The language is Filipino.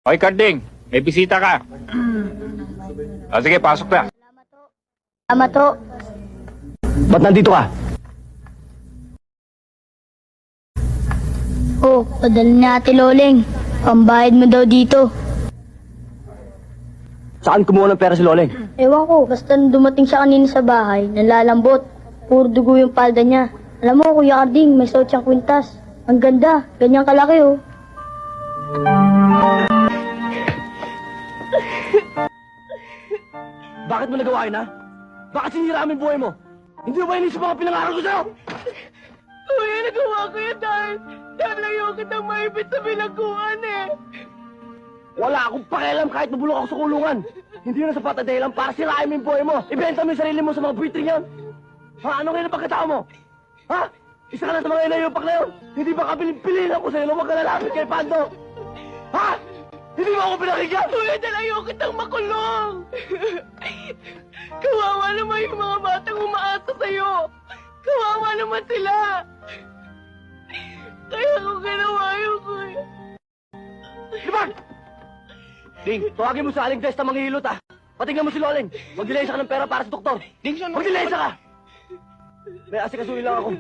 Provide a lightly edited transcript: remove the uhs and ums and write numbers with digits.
Hoy, Karding, may bisita ka. O sige, pasok na. Salamat ho. Ba't nandito ka? Oh, padala ni Ate Loleng. Pambayad mo daw dito. Saan kumuha ng pera si Loleng? Ewan ko, basta nung dumating siya kanina sa bahay, nalalambot. Puro dugo yung palda niya. Alam mo, Kuya Karding, may suot siyang kwintas. Ang ganda, ganyang kalaki oh. Bakit mo nagawa yun, ha? Bakit sinira ang buhay mo? Hindi mo ba inisip mga pinangaral ko sa'yo? Kuya, nagawa ko yun dahil ayaw kitang maipit sa bilangguan eh. Wala akong pakialam kahit mabulok ako sa kulungan. Hindi yun ang sapat na dahilan para sirain mo yung buhay mo. Ibenta mo yung sarili mo sa mga buitring yan. Ha? Ano kayo na pagkatao mo? Ha? Isa ka na sa mga inayupak na yun. Hindi ba kabilin-piliin ako sa'yo na huwag ka lalapit kay Pando? Ha? Hindi mo ako pinakinggan? Kuya, dahil ayaw kitang makulong. Kawawa naman yung mga batang umaasa sa'yo. Kawawa naman sila. Kaya ko ginawa yun, kuya. Libag! Ding, tawagin mo sa aling testa manghihilot, ha? Patingnan mo si Loleng. Magdilaysa ka ng pera para sa doktor. Ding, siya Magdilaysa ka! May asikasuhin lang ako.